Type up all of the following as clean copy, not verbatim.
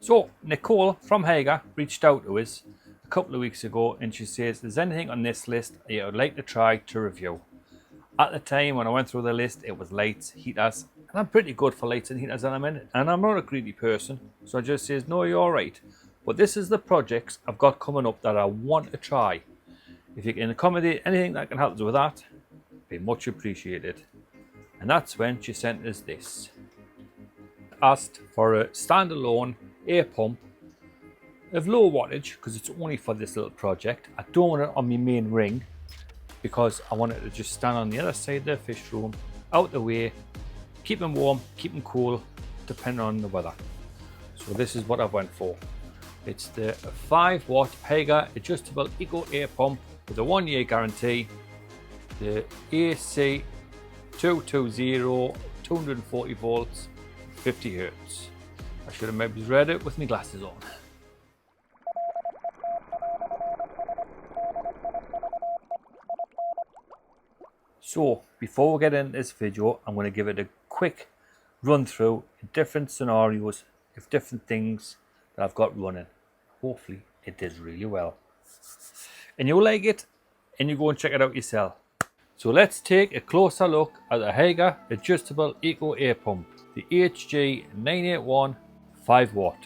So Nicole from HYGGER reached out to us a couple of weeks ago and she says, there's anything on this list I would like to try to review. At the time when I went through the list, it was lights, heaters, and I'm pretty good for lights and heaters, and I'm not a greedy person, so I just says, no, you're alright, but this is the projects I've got coming up that I want to try. If you can accommodate anything that can help us with that, it'd be much appreciated. And that's when she sent us this. Asked for a standalone air pump of low wattage because it's only for this little project. I don't want it on my main ring because I want it to just stand on the other side of the fish room, out the way, keep them warm, keep them cool, depending on the weather. So this is what I went for. It's the 5 watt HYGGER adjustable eco air pump with a 1-year guarantee. The AC 220 240 volts 50 hertz. I should have maybe read it with my glasses on. So before we get into this video, I'm going to give it a quick run through different scenarios of different things that I've got running. Hopefully it does really well and you'll like it and you go and check it out yourself. So let's take a closer look at the HYGGER adjustable eco air pump, the HG981 5 watt.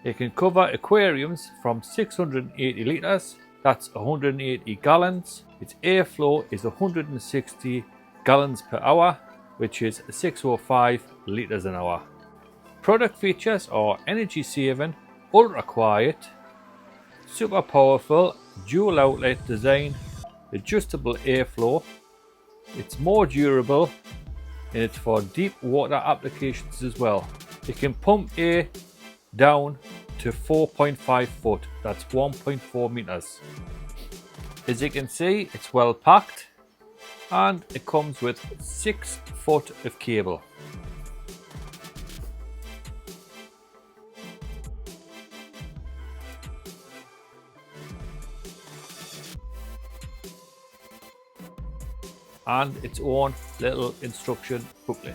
It can cover aquariums from 680 litres, that's 180 gallons. Its airflow is 160 gallons per hour, which is 605 litres an hour. Product features are energy saving, ultra quiet, super powerful, dual outlet design, adjustable airflow. It's more durable and it's for deep water applications as well. It can pump air down to 4.5 foot, that's 1.4 meters. As you can see, it's well packed and it comes with 6 foot of cable. And its own little instruction booklet.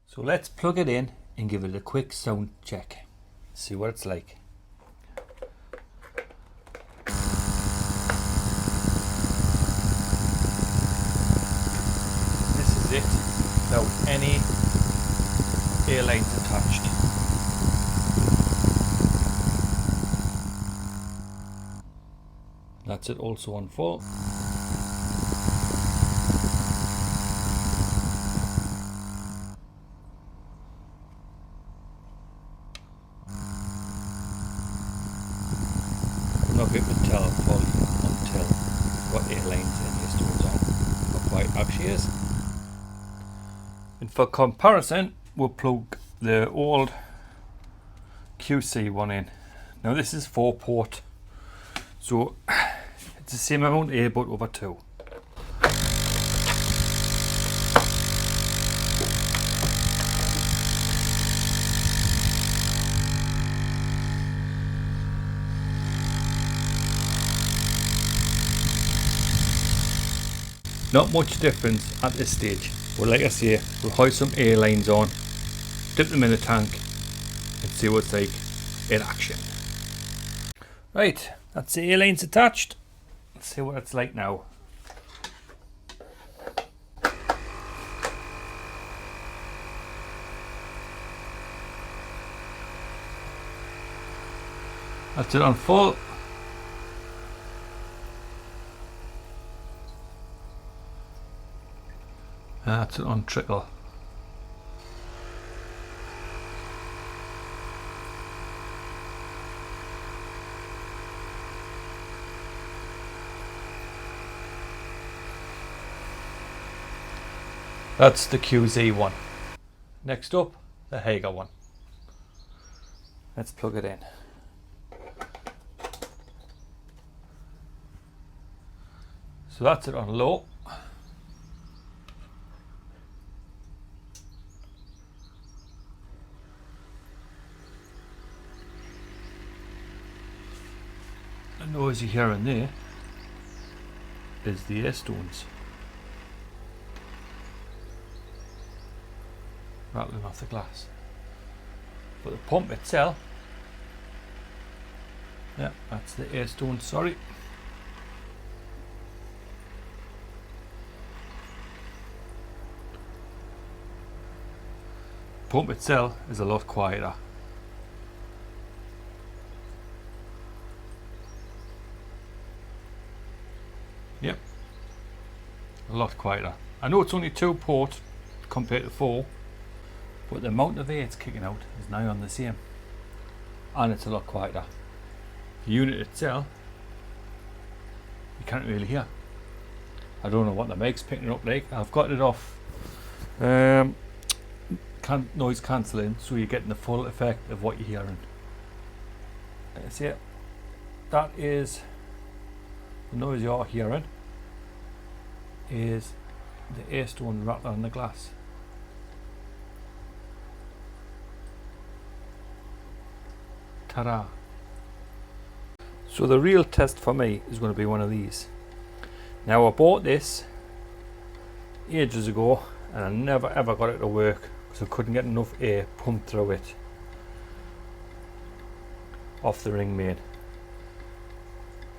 So let's plug it in and give it a quick sound check. See what it's like. This is it without any air lines attached. That's it also on full. I'm not able to tell fully until what air lines and this goes on. Not quite actually is. And for comparison, we'll plug the old QC one in. Now this is 4 port, so it's the same amount of air but over 2. Not much difference at this stage, but like I say, we'll hoist some air lines on, dip them in the tank and see what it's like in action. Right, that's the air lines attached. Let's see what it's like now. That's it on full. That's it on trickle. That's the QZ one. Next up, the HYGGER one. Let's plug it in. So that's it on low. The noise you hear in there is the air stones rattling off the glass. But the pump itself, yeah, that's the air stone, sorry. Pump itself is a lot quieter. Yep, a lot quieter. I know it's only 2 port compared to 4, but the amount of air it's kicking out is now on the same, and it's a lot quieter. The unit itself, you can't really hear. I don't know what the mic's picking up like. I've got it off noise cancelling, so you're getting the full effect of what you're hearing. See it? That is the noise you're hearing, is the air stone rattling on the glass. Ta-da! So the real test for me is going to be one of these. Now I bought this ages ago and I never ever got it to work because I couldn't get enough air pumped through it off the ring main,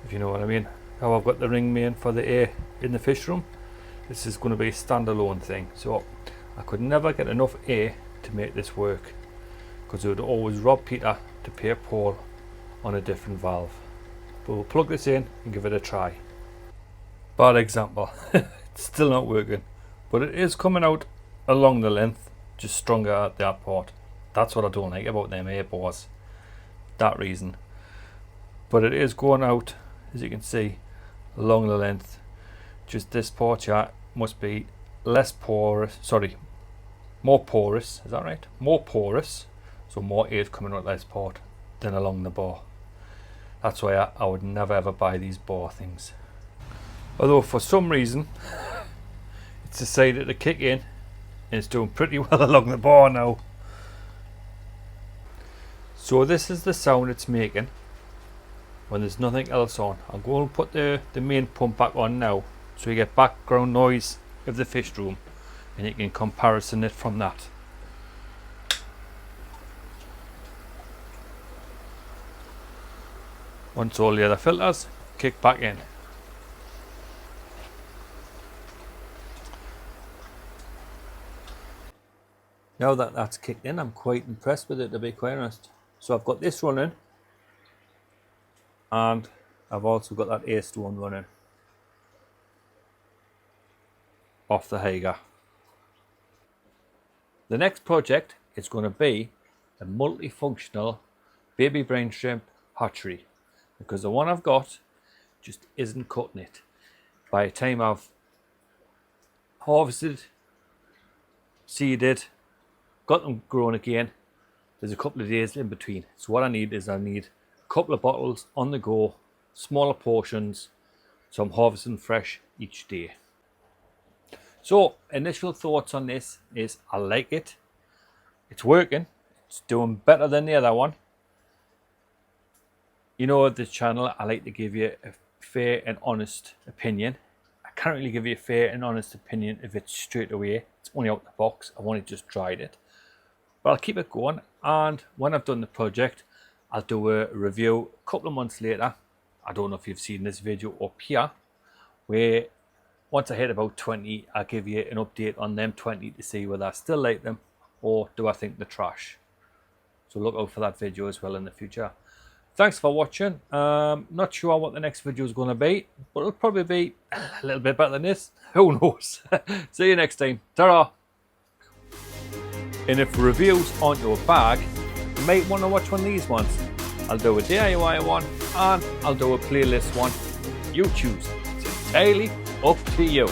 if you know what I mean. Now I've got the ring main for the air in the fish room. This is going to be a standalone thing, so I could never get enough air to make this work because it would always rob Peter to pay Paul on a different valve. But we'll plug this in and give it a try. Bad example. It's still not working, but it is coming out along the length, just stronger at that part. That's what I don't like about them air bores, that reason. But it is going out, as you can see, along the length. Just this part here must be less porous, sorry, more porous, is that right? More porous, so more air is coming out of this part than along the bore. That's why I would never ever buy these bore things. Although for some reason it's decided to kick in and it's doing pretty well along the bore now. So this is the sound it's making when there's nothing else on. I'll go and put the main pump back on now so you get background noise of the fish room and you can comparison it from that. Once all the other filters kick back in. Now that that's kicked in, I'm quite impressed with it, to be quite honest. So I've got this running and I've also got that air stone running off the HYGGER. The next project is going to be a multifunctional baby brain shrimp hatchery, because the one I've got just isn't cutting it. By the time I've harvested, seeded, got them grown again, there's a couple of days in between. So what I need is a couple of bottles on the go, smaller portions, so I'm harvesting fresh each day. So initial thoughts on this is I like it. It's working. It's doing better than the other one. You know, at this channel I like to give you a fair and honest opinion. I can't really give you a fair and honest opinion if it's straight away. It's only out the box. I've only just tried it. But I'll keep it going, and when I've done the project I'll do a review a couple of months later. I don't know if you've seen this video up here, where once I hit about 20 I'll give you an update on them 20 to see whether I still like them or do I think they're trash. So look out for that video as well in the future. Thanks for watching. Not sure what the next video is going to be, but it'll probably be a little bit better than this. Who knows? See you next time. Ta-ra! And if reviews aren't your bag, you might want to watch one of these ones. I'll do a DIY one and I'll do a playlist one. You choose. It's entirely up to you.